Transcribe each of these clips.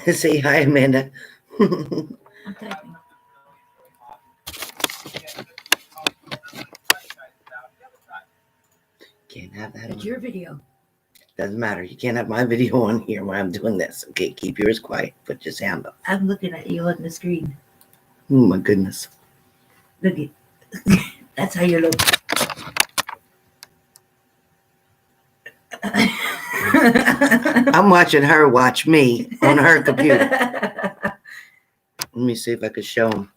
Say hi, Amanda. I'm typing. Can't have that It's on. your video. Doesn't matter. You can't have my video on here while I'm doing this. Okay, keep yours quiet. Put your hand up. I'm looking at you on the screen. Oh my goodness. Look at that's how you look. I'm watching her watch me on her computer. Let me see if I could show them.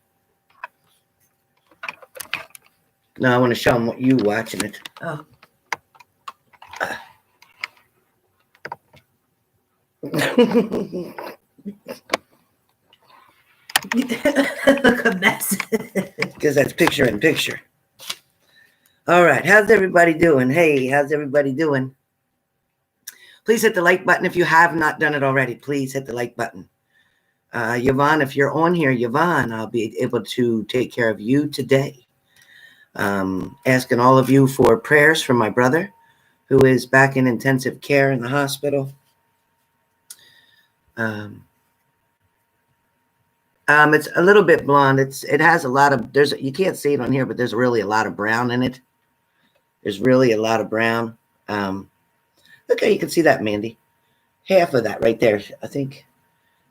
No, I want to show them what you watching it. Oh. Look a mess. Because that's picture in picture. All right. How's everybody doing? Hey, how's everybody doing? Please hit the like button if you have not done it already. Please hit the like button. Yvonne, if you're on here, Yvonne, I'll be able to take care of you today. Asking all of you for prayers for my brother, who is back in intensive care in the hospital. It's a little bit blonde. It has a lot of, you can't see it on here, but there's really a lot of brown in it. There's really a lot of brown. Okay, you can see that, Mandy. Half of that right there. I think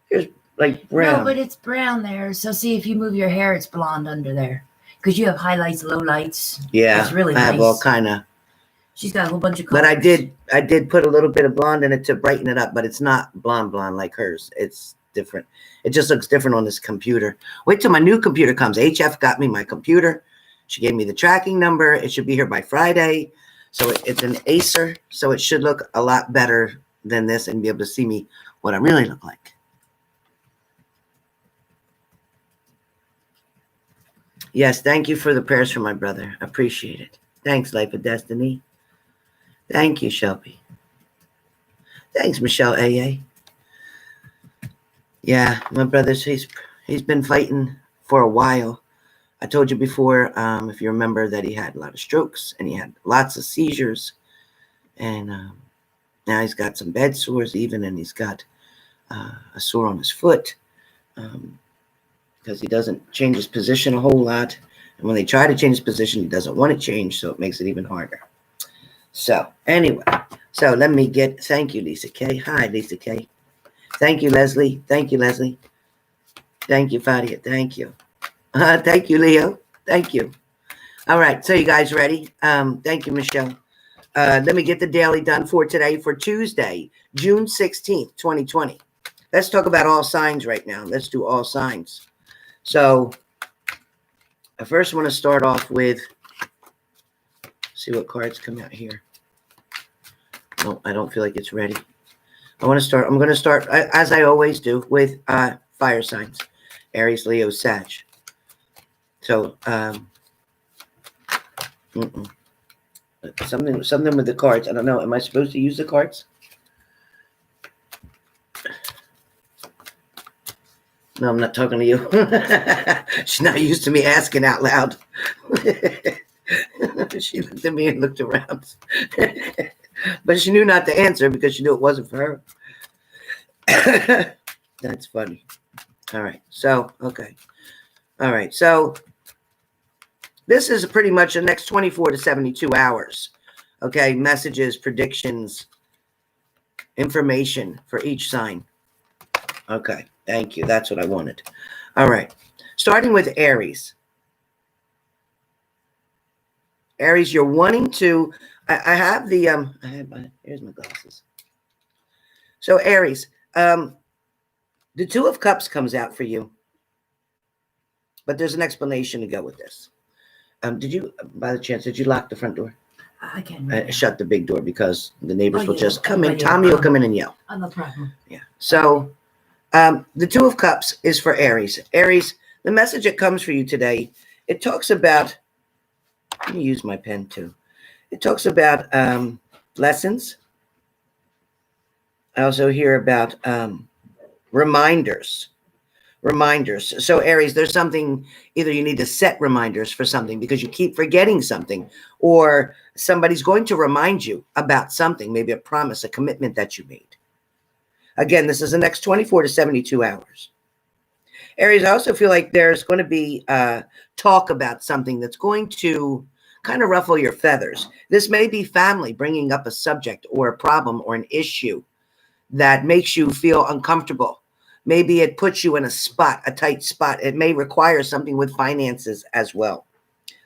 here's like brown. No, but it's brown there. So see if you move your hair, it's blonde under there. Because you have highlights, lowlights. Yeah, it's really I have nice. all kind of. She's got a whole bunch of colors. But I did put a little bit of blonde in it to brighten it up, but it's not blonde like hers. It's different. It just looks different on this computer. Wait till my new computer comes. HF got me my computer. She gave me the tracking number. It should be here by Friday. So it's an Acer. So it should look a lot better than this and be able to see me what I really look like. Yes, thank you for the prayers for my brother. Appreciate it. Thanks, Life of Destiny. Thank you, Shelby. Thanks, Michelle AA. Yeah, my brother's he's been fighting for a while. I told you before, if you remember, that he had a lot of strokes and he had lots of seizures, and now he's got some bed sores even, and he's got a sore on his foot because he doesn't change his position a whole lot, and when they try to change his position, he doesn't want to change, so it makes it even harder. So anyway, so let me get, thank you, Lisa K. Hi, Lisa K. Thank you, Leslie. Thank you, Leslie. Thank you, Fadia. Thank you. Thank you, Leo. Thank you. All right, so you guys ready? Thank you, Michelle. Let me get the daily done for today, for Tuesday, June 16th, 2020. Let's talk about all signs right now. Let's do all signs. So I first want to start off with, see what cards come out here. No, I don't feel like it's ready. I'm going to start, as I always do, with fire signs. Aries, Leo, Sag. So, something with the cards. I don't know. Am I supposed to use the cards? No, I'm not talking to you. She's not used to me asking out loud. She looked at me and looked around. But she knew not to answer because she knew it wasn't for her. That's funny. All right. So, okay. All right. So, this is pretty much the next 24 to 72 hours. Okay. Messages, predictions, information for each sign. Okay. Thank you. That's what I wanted. All right. Starting with Aries. Aries, you're wanting to, I have the, here's my glasses. So Aries, the Two of Cups comes out for you, but there's an explanation to go with this. Did you, by the chance, did you lock the front door? I can't. Shut the big door because the neighbors will just come in. Yeah. Tommy will come in and yell. Oh, no problem. Yeah. So the Two of Cups is for Aries. Aries, the message that comes for you today, it talks about, let me use my pen too. It talks about lessons. I also hear about reminders. So Aries, there's something, either you need to set reminders for something because you keep forgetting something, or somebody's going to remind you about something, maybe a promise, a commitment that you made. Again, this is the next 24 to 72 hours. Aries, I also feel like there's going to be talk about something that's going to kind of ruffle your feathers. This may be family bringing up a subject or a problem or an issue that makes you feel uncomfortable. Maybe it puts you in a spot, a tight spot. It may require something with finances as well.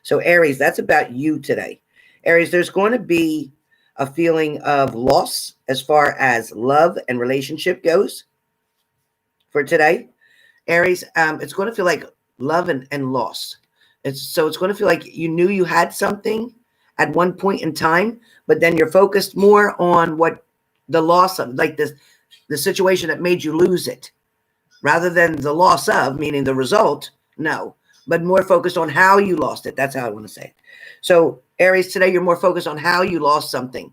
So Aries, that's about you today. Aries, there's going to be a feeling of loss as far as love and relationship goes for today. Aries, it's going to feel like love and loss. It's going to feel like you knew you had something at one point in time, but then you're focused more on what the loss of, like this, the situation that made you lose it, rather than the loss of, meaning the result. No, but more focused on how you lost it. That's how I want to say it. So Aries, today you're more focused on how you lost something.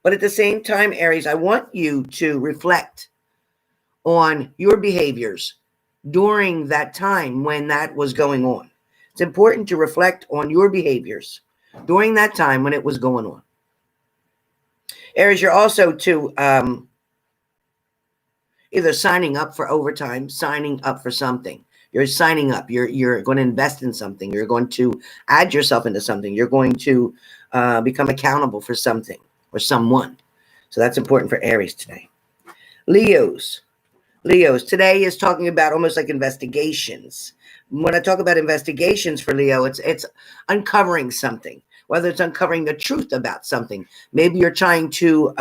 But at the same time, Aries, I want you to reflect on your behaviors during that time when that was going on. It's important to reflect on your behaviors during that time when it was going on. Aries, you're also to either signing up for overtime, signing up for something. You're signing up. You're going to invest in something. You're going to add yourself into something. You're going to become accountable for something or someone. So that's important for Aries today. Leos, today is talking about almost like investigations. When I talk about investigations for Leo, it's uncovering something, whether it's uncovering the truth about something. Maybe you're trying to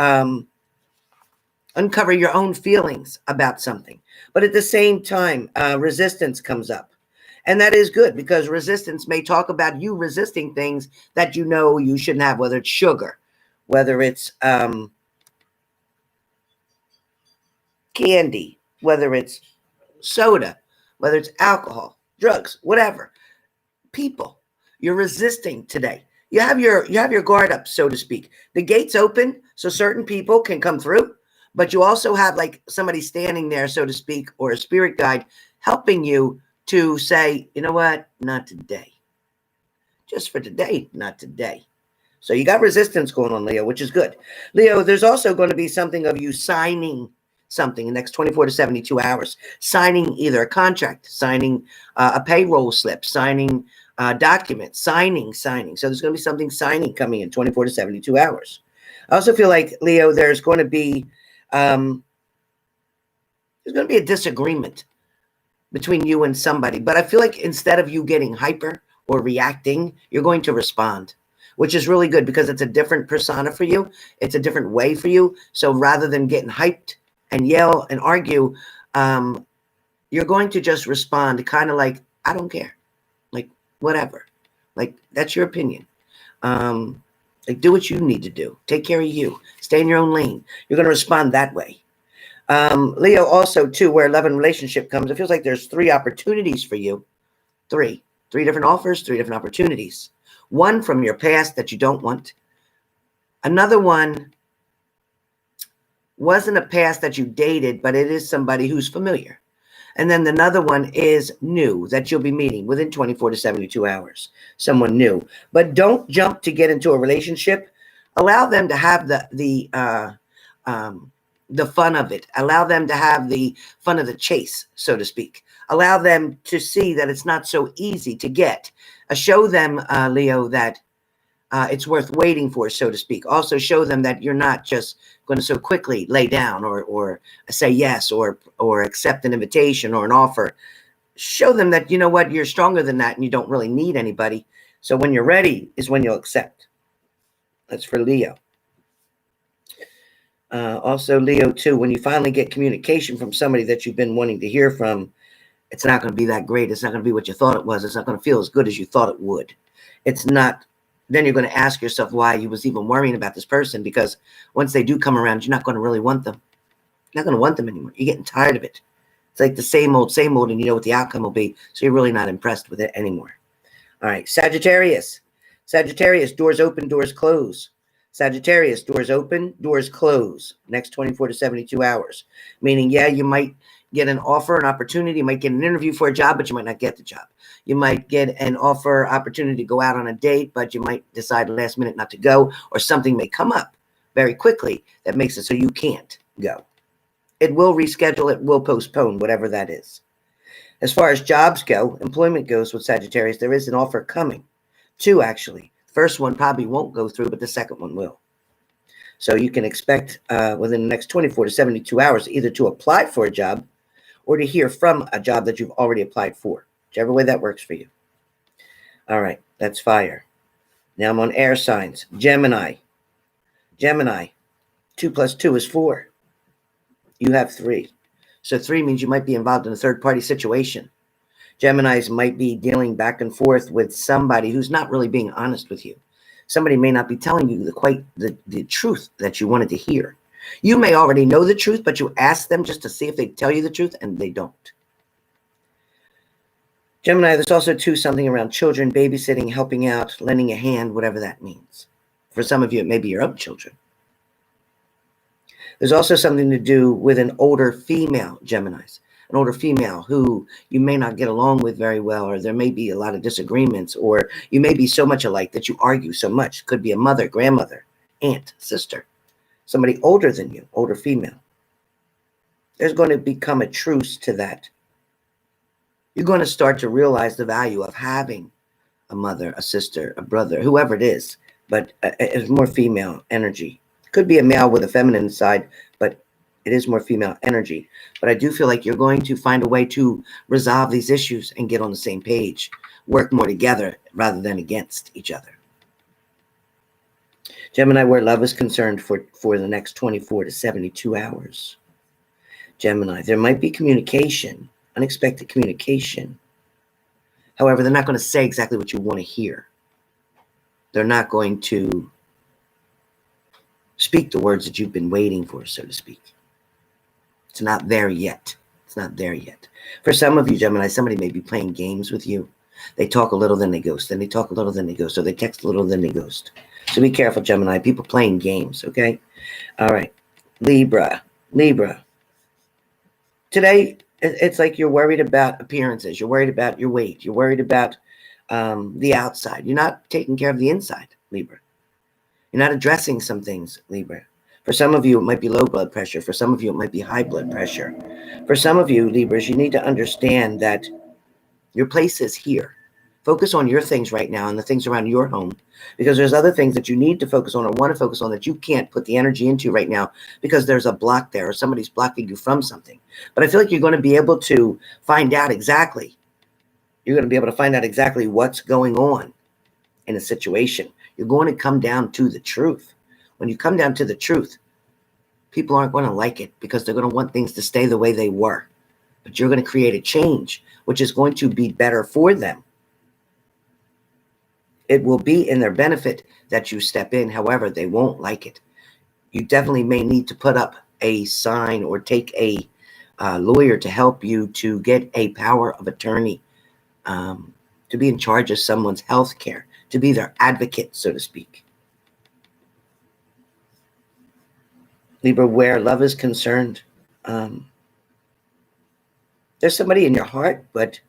uncover your own feelings about something. But at the same time, resistance comes up. And that is good, because resistance may talk about you resisting things that you know you shouldn't have, whether it's sugar, whether it's candy, whether it's soda, whether it's alcohol, drugs, whatever. People, you're resisting today. You have your guard up, so to speak. The gate's open so certain people can come through, but you also have like somebody standing there, so to speak, or a spirit guide helping you to say, you know what, not today. Just for today, not today. So you got resistance going on, Leo, which is good. Leo, there's also going to be something of you signing something in the next 24 to 72 hours, signing either a contract, signing a payroll slip, signing documents, signing. So there's going to be something signing coming in 24 to 72 hours. I also feel like, Leo, there's going to be a disagreement between you and somebody, but I feel like instead of you getting hyper or reacting, you're going to respond, which is really good because it's a different persona for you. It's a different way for you. So rather than getting hyped and yell and argue, you're going to just respond kind of like, I don't care. Like, whatever. Like, that's your opinion. Like, do what you need to do. Take care of you. Stay in your own lane. You're going to respond that way. Leo, also, too, where love and relationship comes, it feels like there's 3 opportunities for you. 3 different offers, 3 different opportunities. One from your past that you don't want. Another one wasn't a past that you dated, but it is somebody who's familiar. And then another one is new that you'll be meeting within 24 to 72 hours. Someone new. But don't jump to get into a relationship. Allow them to have the fun of it. Allow them to have the fun of the chase, so to speak. Allow them to see that it's not so easy to get. Show them, Leo, that it's worth waiting for, so to speak. Also show them that you're not just going to so quickly lay down or say yes or accept an invitation or an offer. Show them that, you know what, you're stronger than that and you don't really need anybody. So when you're ready is when you'll accept. That's for Leo. Also, Leo, too, when you finally get communication from somebody that you've been wanting to hear from, it's not going to be that great. It's not going to be what you thought it was. It's not going to feel as good as you thought it would. It's not. Then you're going to ask yourself why you was even worrying about this person, because once they do come around, you're not going to really want them. You're not going to want them anymore. You're getting tired of it. It's like the same old, and you know what the outcome will be. So you're really not impressed with it anymore. All right, Sagittarius. Sagittarius, doors open, doors close. Sagittarius, doors open, doors close. Next 24 to 72 hours. Meaning, yeah, you might get an offer, an opportunity. You might get an interview for a job, but you might not get the job. You might get an offer, opportunity to go out on a date, but you might decide last minute not to go, or something may come up very quickly that makes it so you can't go. It will reschedule, it will postpone, whatever that is. As far as jobs go, employment goes with Sagittarius, there is an offer coming. 2, actually. First one probably won't go through, but the second one will. So you can expect within the next 24 to 72 hours either to apply for a job or to hear from a job that you've already applied for, whichever way that works for you. All right, that's fire. Now I'm on air signs. Gemini. Gemini, 2 plus 2 is 4. You have 3. So 3 means you might be involved in a third-party situation. Geminis might be dealing back and forth with somebody who's not really being honest with you. Somebody may not be telling you the truth that you wanted to hear. You may already know the truth, but you ask them just to see if they tell you the truth, and they don't. Gemini, there's also too something around children, babysitting, helping out, lending a hand, whatever that means. For some of you, it may be your own children. There's also something to do with an older female, Geminis. An older female who you may not get along with very well, or there may be a lot of disagreements, or you may be so much alike that you argue so much. Could be a mother, grandmother, aunt, sister, somebody older than you, older female. There's going to become a truce to that. You're going to start to realize the value of having a mother, a sister, a brother, whoever it is, but it's more female energy. Could be a male with a feminine side, but it is more female energy. But I do feel like you're going to find a way to resolve these issues and get on the same page, work more together rather than against each other. Gemini, where love is concerned for the next 24 to 72 hours. Gemini, there might be communication, unexpected communication. However, they're not going to say exactly what you want to hear. They're not going to speak the words that you've been waiting for, so to speak. It's not there yet. It's not there yet. For some of you, Gemini, somebody may be playing games with you. They talk a little, then they ghost. Then they talk a little, then they ghost. Or they text a little, then they ghost. So be careful, Gemini. People playing games, okay? All right. Libra. Libra. Today, it's like you're worried about appearances. You're worried about your weight. You're worried about the outside. You're not taking care of the inside, Libra. You're not addressing some things, Libra. For some of you, it might be low blood pressure. For some of you, it might be high blood pressure. For some of you, Libras, you need to understand that your place is here. Focus on your things right now and the things around your home, because there's other things that you need to focus on or want to focus on that you can't put the energy into right now because there's a block there or somebody's blocking you from something. But I feel like you're going to be able to find out exactly. You're going to be able to find out exactly what's going on in a situation. You're going to come down to the truth. When you come down to the truth, people aren't going to like it because they're going to want things to stay the way they were. But you're going to create a change, which is going to be better for them. It will be in their benefit that you step in. However, they won't like it. You definitely may need to put up a sign or take a lawyer to help you to get a power of attorney, to be in charge of someone's health care, to be their advocate, so to speak. Libra, where love is concerned, there's somebody in your heart, but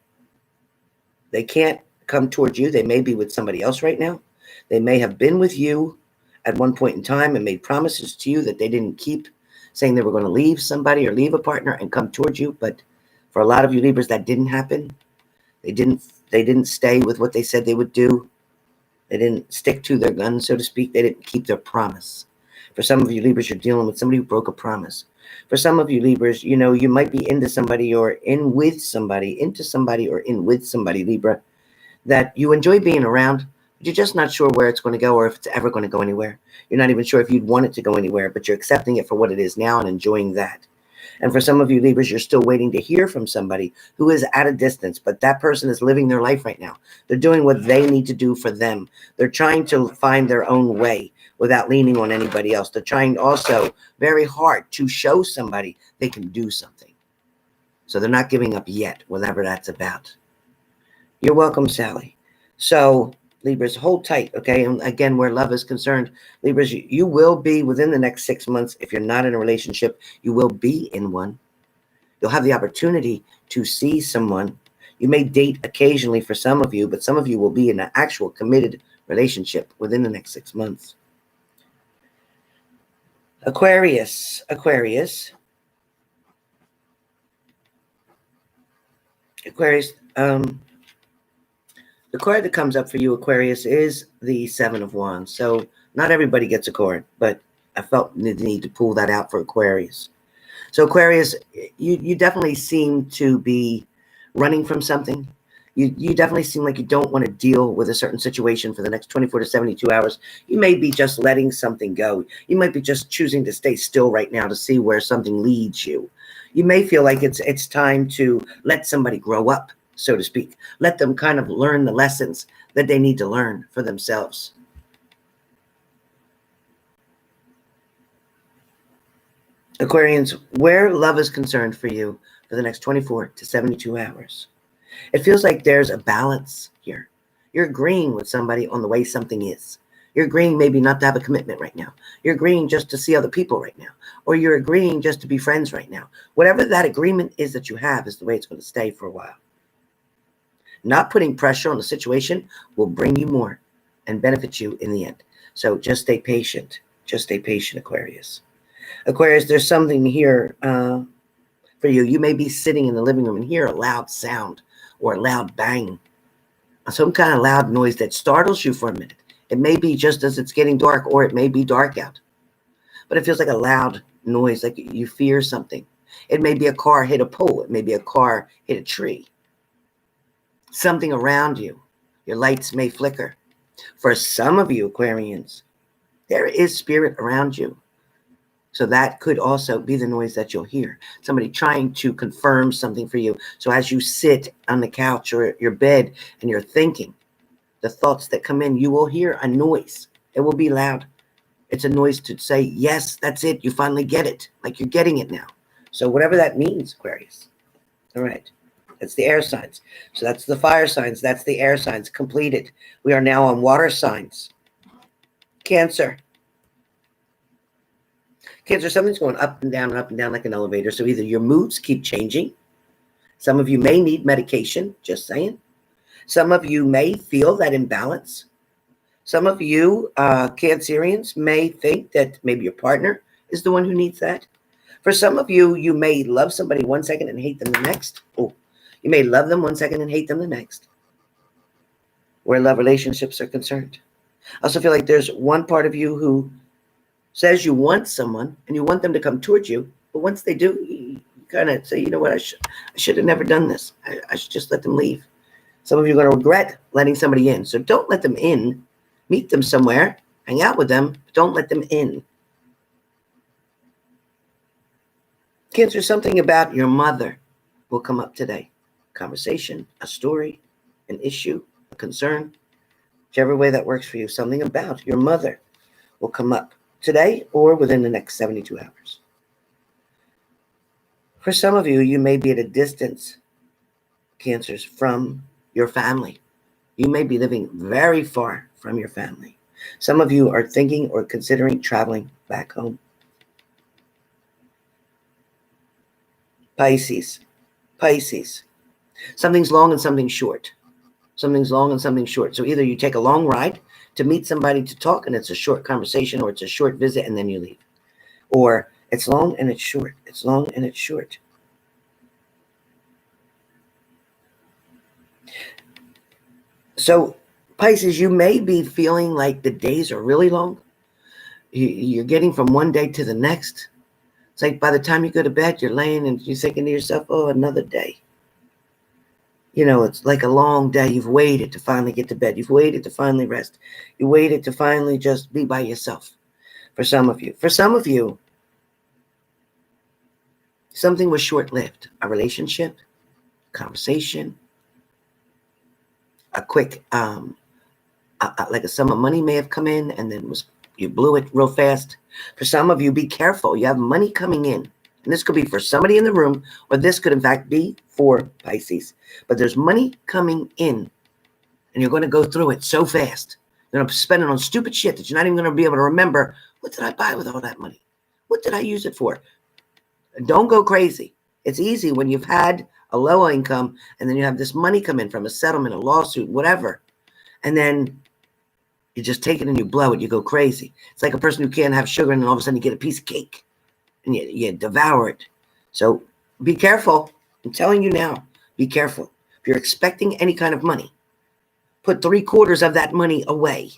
they can't come towards you. They may be with somebody else right now. They may have been with you at one point in time and made promises to you that they didn't keep, saying they were going to leave somebody or leave a partner and come towards you. But for a lot of you Libras, that didn't happen. They didn't stay with what they said they would do. They didn't stick to their guns, so to speak. They didn't keep their promise. For some of you Libras, you're dealing with somebody who broke a promise. For some of you Libras, you know, you might be into somebody or in with somebody, Libra, that you enjoy being around, but you're just not sure where it's going to go or if it's ever going to go anywhere. You're not even sure if you'd want it to go anywhere, but you're accepting it for what it is now and enjoying that. And for some of you Libras, you're still waiting to hear from somebody who is at a distance, but that person is living their life right now. They're doing what they need to do for them. They're trying to find their own way without leaning on anybody else. They're trying also very hard to show somebody they can do something. So they're not giving up yet, whatever that's about. You're welcome, Sally. So Libras, hold tight, okay? And again, where love is concerned, Libras, you will be within the next 6 months. If you're not in a relationship, you will be in one. You'll have the opportunity to see someone. You may date occasionally for some of you, but some of you will be in an actual committed relationship within the next 6 months. Aquarius. Aquarius, the card that comes up for you, Aquarius, is the Seven of Wands. So not everybody gets a card, but I felt the need to pull that out for Aquarius. So Aquarius, you definitely seem to be running from something. You definitely seem like you don't want to deal with a certain situation for the next 24 to 72 hours. You may be just letting something go. You might be just choosing to stay still right now to see where something leads you. You may feel like it's time to let somebody grow up, so to speak. Let them kind of learn the lessons that they need to learn for themselves. Aquarians, where love is concerned for you for the next 24 to 72 hours, it feels like there's a balance here. You're agreeing with somebody on the way something is. You're agreeing maybe not to have a commitment right now. You're agreeing just to see other people right now. Or you're agreeing just to be friends right now. Whatever that agreement is that you have is the way it's going to stay for a while. Not putting pressure on the situation will bring you more and benefit you in the end. So just stay patient. Just stay patient, Aquarius. Aquarius, there's something here for you. You may be sitting in the living room and hear a loud sound or a loud bang, some kind of loud noise that startles you for a minute. It may be just as it's getting dark, or it may be dark out. But it feels like a loud noise, like you fear something. It may be a car hit a pole. It may be a car hit a tree. Something around you. Your lights may flicker. For some of you, Aquarians, there is spirit around you. So that could also be the noise that you'll hear. Somebody trying to confirm something for you. So as you sit on the couch or your bed and you're thinking, the thoughts that come in, you will hear a noise. It will be loud. It's a noise to say, yes, that's it. You finally get it. Like you're getting it now. So whatever that means, Aquarius. All right. That's the air signs. So that's the fire signs. That's the air signs completed. We are now on water signs. Cancer. Cancer, something's going up and down like an elevator. So either your moods keep changing. Some of you may need medication, just saying. Some of you may feel that imbalance. Some of you, Cancerians, may think that maybe your partner is the one who needs that. For some of you, you may love somebody 1 second and hate them the next. Oh, you may love them 1 second and hate them the next. Where love relationships are concerned. I also feel like there's one part of you who says you want someone and you want them to come towards you, but once they do, you kind of say, you know what, I should have never done this. I should just let them leave. Some of you are going to regret letting somebody in. So don't let them in. Meet them somewhere. Hang out with them. But don't let them in. Cancer, something about your mother will come up today. Conversation, a story, an issue, a concern. Whichever way that works for you. Something about your mother will come up today or within the next 72 hours. For some of you, you may be at a distance, Cancers, from your family. You may be living very far from your family. Some of you are thinking or considering traveling back home. Pisces. Something's long and something's short. Something's long and something's short. So either you take a long ride to meet somebody to talk and it's a short conversation, or it's a short visit and then you leave. Or it's long and it's short. It's long and it's short. So, Pisces, you may be feeling like the days are really long. You're getting from one day to the next. It's like by the time you go to bed, you're laying and you're thinking to yourself, oh, another day. You know, it's like a long day. You've waited to finally get to bed. You've waited to finally rest. You waited to finally just be by yourself. For some of you. For some of you, something was short-lived. A relationship, conversation, a quick, like a sum of money may have come in and then you blew it real fast. For some of you, be careful. You have money coming in. And this could be for somebody in the room, or this could in fact be for Pisces. But there's money coming in, and you're going to go through it so fast. You're going to spend it on stupid shit that you're not even going to be able to remember, what did I buy with all that money? What did I use it for? Don't go crazy. It's easy when you've had a low income, and then you have this money come in from a settlement, a lawsuit, whatever. And then you just take it and you blow it. You go crazy. It's like a person who can't have sugar, and then all of a sudden you get a piece of cake. And you devour it. So be careful. I'm telling you now, be careful. If you're expecting any kind of money, put 3/4 of that money away.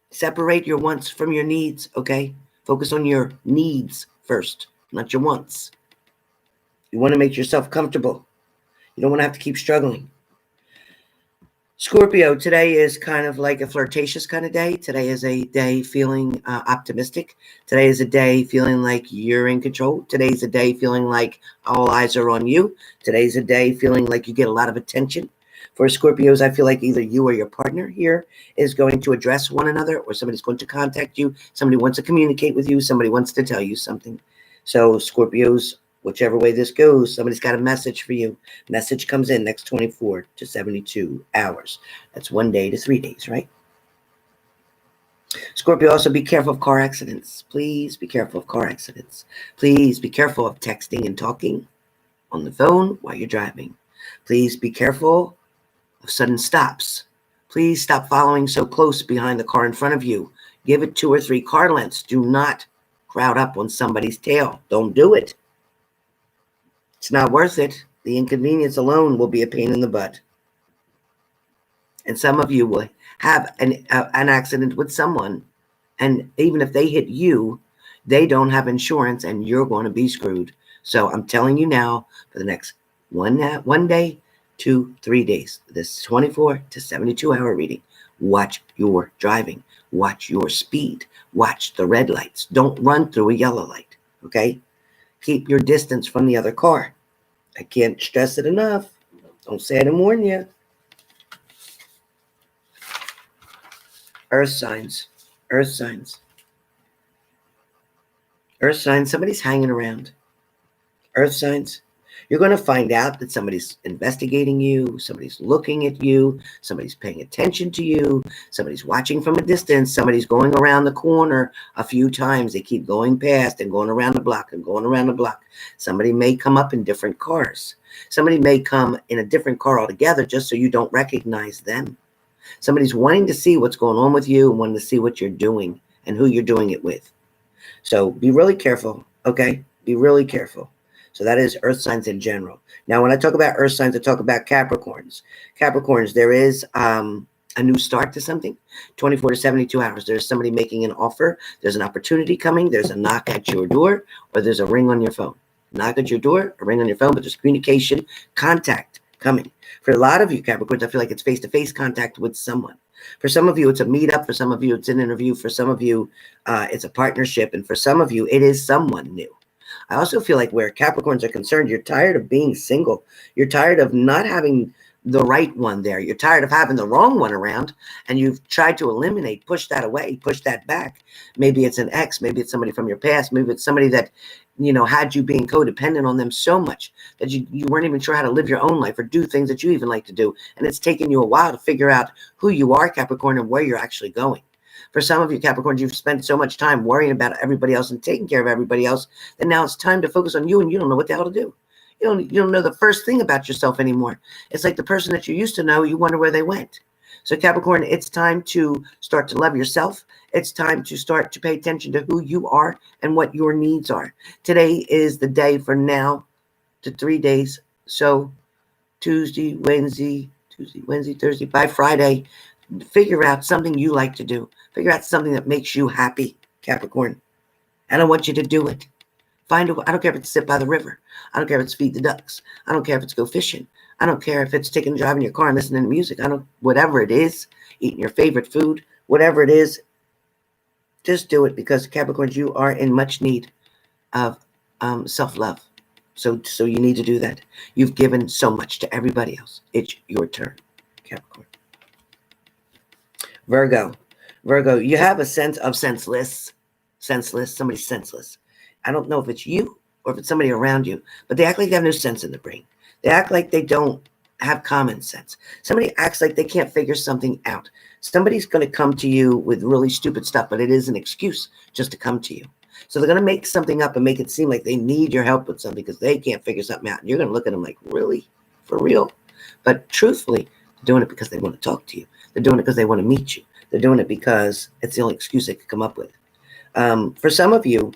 Separate your wants from your needs, okay? Focus on your needs first, not your wants. You want to make yourself comfortable. You don't want to have to keep struggling. Scorpio, today is kind of like a flirtatious kind of day. Today is a day feeling optimistic. Today is a day feeling like you're in control. Today's a day feeling like all eyes are on you. Today's a day feeling like you get a lot of attention. For Scorpios, I feel like either you or your partner here is going to address one another, or somebody's going to contact you. Somebody wants to communicate with you. Somebody wants to tell you something. So Scorpios, whichever way this goes, somebody's got a message for you. Message comes in next 24 to 72 hours. That's 1 day to 3 days, right? Scorpio, also be careful of car accidents. Please be careful of car accidents. Please be careful of texting and talking on the phone while you're driving. Please be careful of sudden stops. Please stop following so close behind the car in front of you. Give it 2 or 3 car lengths. Do not crowd up on somebody's tail. Don't do it. It's not worth it. The inconvenience alone will be a pain in the butt. And some of you will have an accident with someone, and even if they hit you, they don't have insurance, and you're going to be screwed. So I'm telling you now, for the next 1 day, 2, 3 days, this 24 to 72 hour reading, watch your driving, watch your speed, watch the red lights. Don't run through a yellow light, okay? Keep your distance from the other car. I can't stress it enough. Don't say I didn't warn you. Earth signs. Earth signs. Earth signs. Somebody's hanging around. Earth signs. You're going to find out that somebody's investigating you. Somebody's looking at you. Somebody's paying attention to you. Somebody's watching from a distance. Somebody's going around the corner a few times. They keep going past and going around the block and going around the block. Somebody may come up in different cars. Somebody may come in a different car altogether just so you don't recognize them. Somebody's wanting to see what's going on with you and wanting to see what you're doing and who you're doing it with. So be really careful, okay? Be really careful. So that is earth signs in general. Now, when I talk about earth signs, I talk about Capricorns. Capricorns, there is a new start to something. 24 to 72 hours. There's somebody making an offer. There's an opportunity coming. There's a knock at your door, or there's a ring on your phone. Knock at your door, a ring on your phone, but there's communication, contact coming. For a lot of you Capricorns, I feel like it's face-to-face contact with someone. For some of you, it's a meetup. For some of you, it's an interview. For some of you, it's a partnership. And for some of you, it is someone new. I also feel like where Capricorns are concerned, you're tired of being single. You're tired of not having the right one there. You're tired of having the wrong one around, and you've tried to eliminate, push that away, push that back. Maybe it's an ex. Maybe it's somebody from your past. Maybe it's somebody that, you know, had you being codependent on them so much that you weren't even sure how to live your own life or do things that you even like to do. And it's taken you a while to figure out who you are, Capricorn, and where you're actually going. For some of you Capricorns, you've spent so much time worrying about everybody else and taking care of everybody else that now it's time to focus on you, and you don't know what the hell to do. You don't know the first thing about yourself anymore. It's like the person that you used to know, you wonder where they went. So Capricorn, it's time to start to love yourself. It's time to start to pay attention to who you are and what your needs are. Today is the day for now to 3 days. So Tuesday, Wednesday, Thursday, by Friday, figure out something you like to do. Figure out something that makes you happy, Capricorn. And I want you to do it. I don't care if it's sit by the river. I don't care if it's feed the ducks. I don't care if it's go fishing. I don't care if it's taking a drive in your car and listening to music. Whatever it is, eating your favorite food, whatever it is, just do it, because Capricorns, you are in much need of self-love. So you need to do that. You've given so much to everybody else. It's your turn, Capricorn. Virgo, you have a sense of senseless, somebody's senseless. I don't know if it's you or if it's somebody around you, but they act like they have no sense in the brain. They act like they don't have common sense. Somebody acts like they can't figure something out. Somebody's going to come to you with really stupid stuff, but it is an excuse just to come to you. So they're going to make something up and make it seem like they need your help with something because they can't figure something out. And you're going to look at them like, really? For real? But truthfully, they're doing it because they want to talk to you. They're doing it because they want to meet you. They're doing it because it's the only excuse they could come up with. For some of you,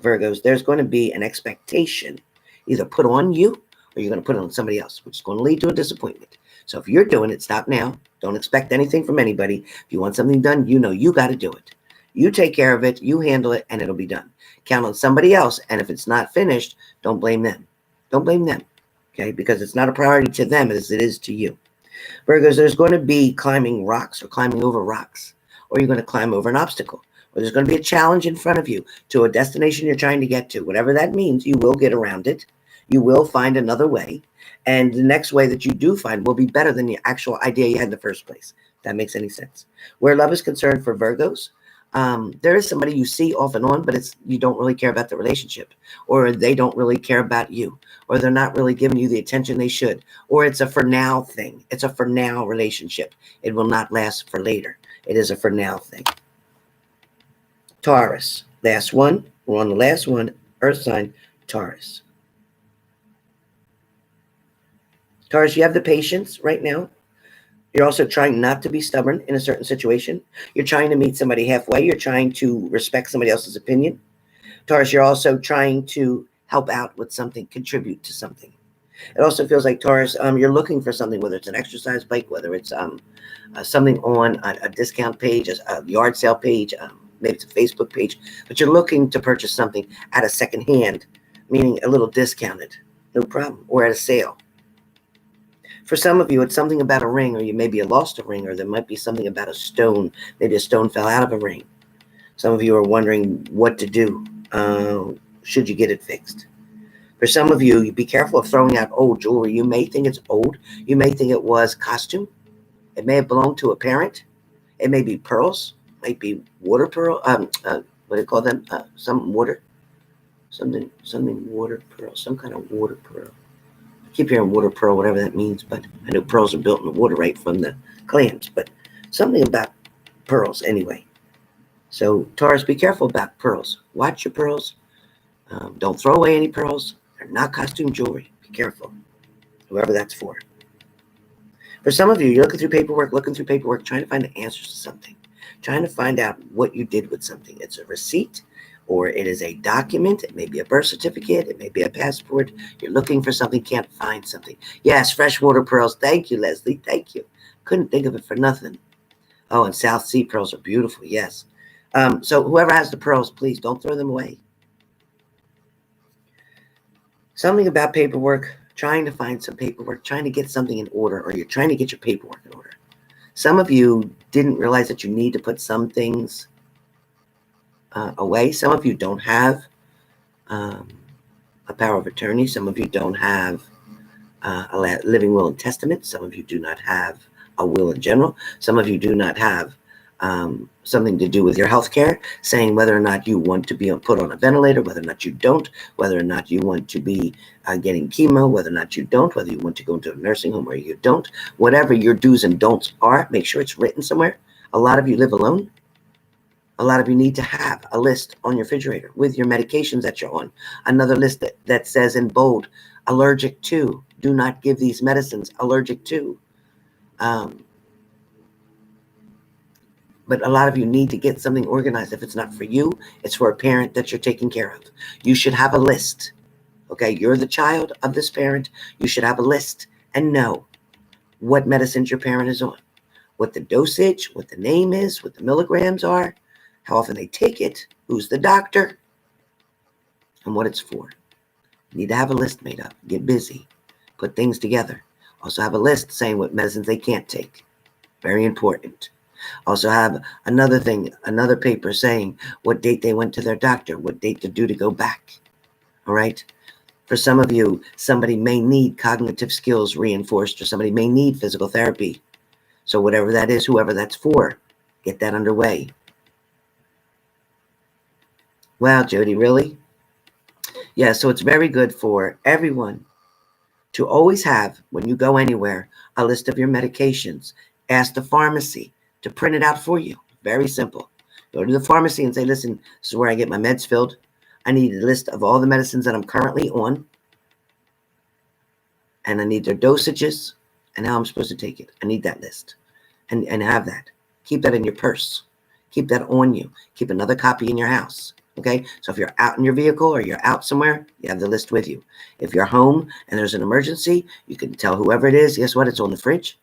Virgos, there's going to be an expectation either put on you or you're going to put it on somebody else, which is going to lead to a disappointment. So if you're doing it, stop now. Don't expect anything from anybody. If you want something done, you know you got to do it. You take care of it, you handle it, and it'll be done. Count on somebody else, and if it's not finished, don't blame them. Don't blame them, okay? Because it's not a priority to them as it is to you. Virgos, there's going to be climbing rocks or climbing over rocks, or you're going to climb over an obstacle, or there's going to be a challenge in front of you to a destination you're trying to get to. Whatever that means, you will get around it. You will find another way, and the next way that you do find will be better than the actual idea you had in the first place. If that makes any sense. Where love is concerned for Virgos, there is somebody you see off and on, but you don't really care about the relationship, or they don't really care about you, or they're not really giving you the attention they should, or it's a for now thing. It's a for now relationship. It will not last for later. It is a for now thing. Taurus, last one. We're on the last one. Earth sign, Taurus. Taurus, you have the patience right now. You're also trying not to be stubborn in a certain situation. You're trying to meet somebody halfway. You're trying to respect somebody else's opinion. Taurus, you're also trying to help out with something, contribute to something. It also feels like, Taurus, you're looking for something, whether it's an exercise bike, whether it's something on a discount page, a yard sale page, maybe it's a Facebook page, but you're looking to purchase something at a second hand, meaning a little discounted, no problem, or at a sale. For some of you, it's something about a ring, or you maybe lost a ring, or there might be something about a stone. Maybe a stone fell out of a ring. Some of you are wondering what to do. Should you get it fixed? For some of you, be careful of throwing out old jewelry. You may think it's old. You may think it was costume. It may have belonged to a parent. It may be pearls. It might be water pearl. What do you call them? Something water pearl. Some kind of water pearl. I keep hearing water pearl, whatever that means, but I know pearls are built in the water right from the clams, but something about pearls anyway. So Taurus, be careful about pearls. Watch your pearls. Don't throw away any pearls. They're not costume jewelry. Be careful, whoever that's for. For some of you, you're looking through paperwork, trying to find the answers to something, trying to find out what you did with something. It's a receipt, or it is a document. It may be a birth certificate. It may be a passport. You're looking for something, can't find something. Yes, freshwater pearls. Thank you, Leslie. Thank you. Couldn't think of it for nothing. Oh, and South Sea pearls are beautiful. Yes. So whoever has the pearls, please don't throw them away. Something about paperwork, trying to find some paperwork, trying to get something in order, or you're trying to get your paperwork in order. Some of you didn't realize that you need to put some things away. Some of you don't have a power of attorney. Some of you don't have a living will and testament. Some of you do not have a will in general. Some of you do not have something to do with your health care, saying whether or not you want to be put on a ventilator, whether or not you don't, whether or not you want to be getting chemo, whether or not you don't, whether you want to go into a nursing home or you don't. Whatever your do's and don'ts are, make sure it's written somewhere. A lot of you live alone. A lot of you need to have a list on your refrigerator with your medications that you're on. Another list that says in bold, allergic to, do not give these medicines, allergic to. But a lot of you need to get something organized. If it's not for you, it's for a parent that you're taking care of. You should have a list. Okay, you're the child of this parent. You should have a list and know what medicines your parent is on, what the dosage, what the name is, what the milligrams are, how often they take it, who's the doctor, and what it's for. You need to have a list made up. Get busy. Put things together. Also have a list saying what medicines they can't take. Very important. Also have another thing, another paper saying what date they went to their doctor, what date they're due to go back. All right? For some of you, somebody may need cognitive skills reinforced, or somebody may need physical therapy. So whatever that is, whoever that's for, get that underway. Wow, Jody, really? Yeah, so it's very good for everyone to always have, when you go anywhere, a list of your medications. Ask the pharmacy to print it out for you. Very simple. Go to the pharmacy and say, listen, this is where I get my meds filled. I need a list of all the medicines that I'm currently on. And I need their dosages and how I'm supposed to take it. I need that list. And have that. Keep that in your purse. Keep that on you. Keep another copy in your house. Okay, so if you're out in your vehicle or you're out somewhere, you have the list with you. If you're home and there's an emergency, you can tell whoever it is, guess what, it's on the fridge.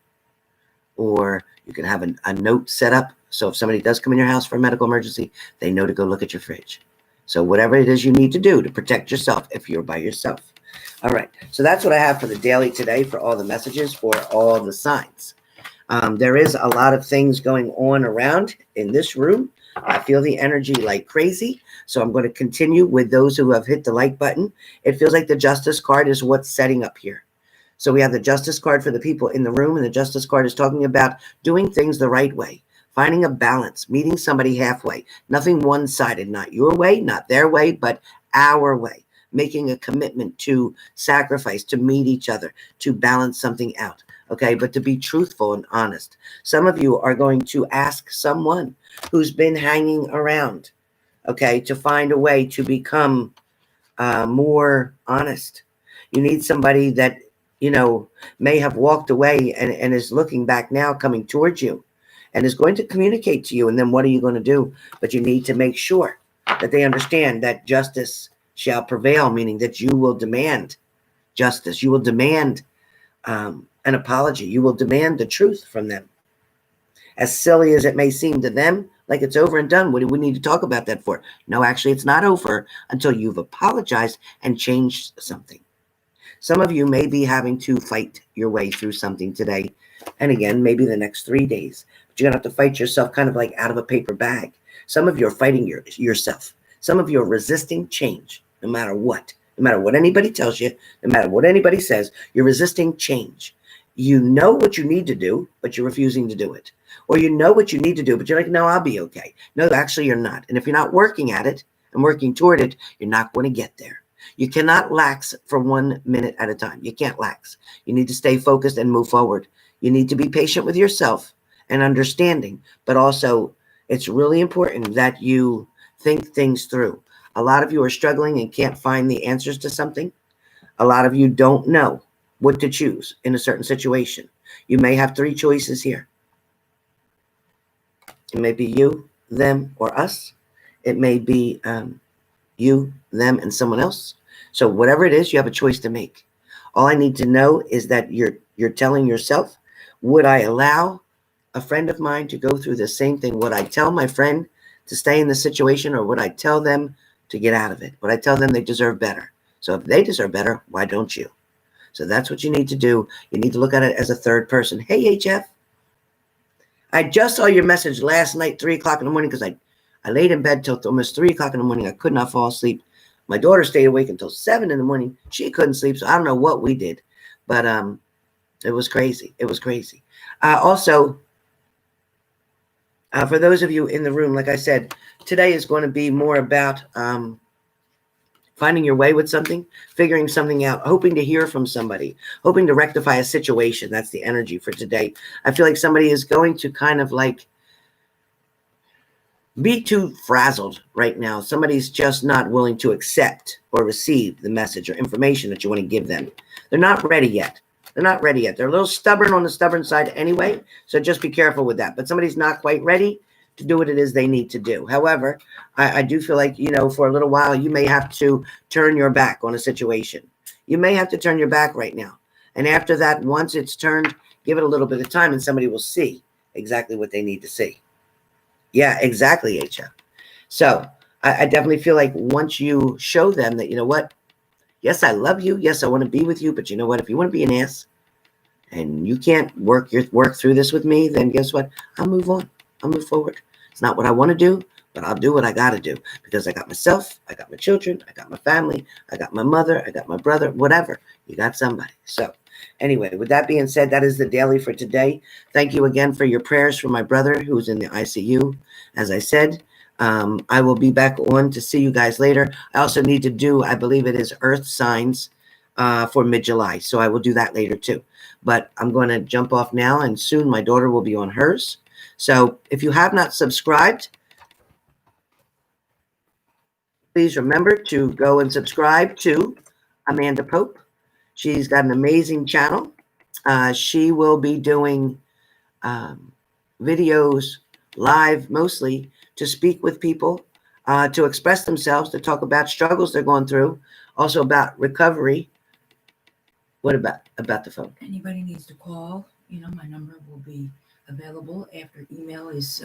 Or you can have a note set up, so if somebody does come in your house for a medical emergency, they know to go look at your fridge. So whatever it is you need to do to protect yourself if you're by yourself. All right, so that's what I have for the daily today for all the messages for all the signs. There is a lot of things going on around in this room. I feel the energy like crazy. So I'm going to continue with those who have hit the like button. It feels like the Justice card is what's setting up here. So we have the Justice card for the people in the room, and the Justice card is talking about doing things the right way, finding a balance, meeting somebody halfway, nothing one-sided, not your way, not their way, but our way, making a commitment to sacrifice, to meet each other, to balance something out. Okay, but to be truthful and honest. Some of you are going to ask someone who's been hanging around, okay, to find a way to become more honest. You need somebody that, you know, may have walked away and is looking back now, coming towards you, and is going to communicate to you. And then what are you going to do? But you need to make sure that they understand that justice shall prevail, meaning that you will demand justice. You will demand an apology. You will demand the truth from them. As silly as it may seem to them, like it's over and done. What do we need to talk about that for? No, actually, it's not over until you've apologized and changed something. Some of you may be having to fight your way through something today. And again, maybe the next 3 days. But you're going to have to fight yourself kind of like out of a paper bag. Some of you are fighting yourself. Some of you are resisting change, no matter what. No matter what anybody tells you, no matter what anybody says, you're resisting change. You know what you need to do, but you're refusing to do it. Or you know what you need to do, but you're like, no, I'll be okay. No, actually, you're not. And if you're not working at it and working toward it, you're not going to get there. You cannot lax for 1 minute at a time. You can't lax. You need to stay focused and move forward. You need to be patient with yourself and understanding, but also it's really important that you think things through. A lot of you are struggling and can't find the answers to something. A lot of you don't know what to choose in a certain situation. You may have 3 choices here. It may be you, them, or us. It may be you, them, and someone else. So whatever it is, you have a choice to make. All I need to know is that you're telling yourself, would I allow a friend of mine to go through the same thing? Would I tell my friend to stay in the situation, or would I tell them to get out of it? Would I tell them they deserve better? So if they deserve better, why don't you? So that's what you need to do. You need to look at it as a third person. Hey, HF. I just saw your message last night, 3 o'clock in the morning, because I laid in bed till almost 3 o'clock in the morning. I could not fall asleep. My daughter stayed awake until 7 in the morning. She couldn't sleep, so I don't know what we did. But it was crazy. It was crazy. Also, for those of you in the room, like I said, today is going to be more about finding your way with something, figuring something out, hoping to hear from somebody, hoping to rectify a situation. That's the energy for today. I feel like somebody is going to kind of like be too frazzled right now. Somebody's just not willing to accept or receive the message or information that you want to give them. They're not ready yet. They're not ready yet. They're a little stubborn on the stubborn side anyway, so just be careful with that. But somebody's not quite ready to do what it is they need to do. However, I do feel like, you know, for a little while, you may have to turn your back on a situation. You may have to turn your back right now. And after that, once it's turned, give it a little bit of time and somebody will see exactly what they need to see. Yeah, exactly, HF. So I definitely feel like once you show them that, you know what, yes, I love you. Yes, I want to be with you. But you know what, if you want to be an ass and you can't work through this with me, then guess what? I'll move on. I'll move forward. It's not what I want to do, but I'll do what I got to do because I got myself, I got my children, I got my family, I got my mother, I got my brother, whatever. You got somebody. So anyway, with that being said, that is the daily for today. Thank you again for your prayers for my brother who's in the ICU. As I said, I will be back on to see you guys later. I also need to do, I believe it is Earth signs for mid-July. So I will do that later too. But I'm going to jump off now, and soon my daughter will be on hers. So if you have not subscribed, please remember to go and subscribe to Amanda Pope. She's got an amazing channel. She will be doing videos live mostly to speak with people to express themselves, to talk about struggles they're going through, also about recovery. What about the phone? Anybody needs to call, my number will be available after email is,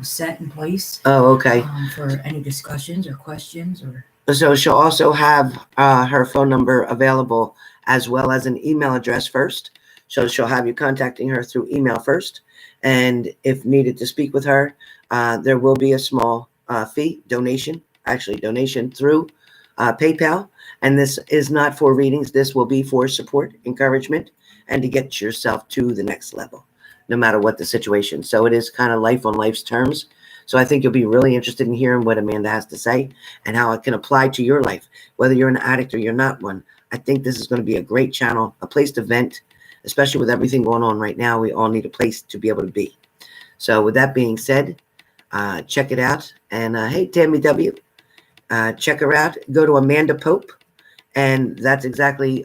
set in place. Oh, okay. For any discussions or questions or. So she'll also have her phone number available as well as an email address first. So she'll have you contacting her through email first. And if needed to speak with her, there will be a small fee, donation through PayPal. And this is not for readings. This will be for support, encouragement, and to get yourself to the next level, no matter what the situation. So it is kind of life on life's terms. So I think you'll be really interested in hearing what Amanda has to say and how it can apply to your life, whether you're an addict or you're not one. I think this is going to be a great channel, a place to vent, especially with everything going on right now. We all need a place to be able to be. So with that being said, check it out. And hey, Tammy W., check her out. Go to Amanda Pope. And that's exactly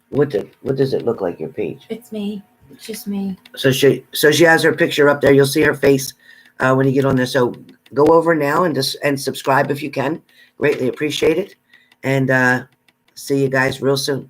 what does it look like, your page? It's me. It's just me. So she has her picture up there. You'll see her face when you get on there. So go over now and subscribe if you can. Greatly appreciate it. And see you guys real soon.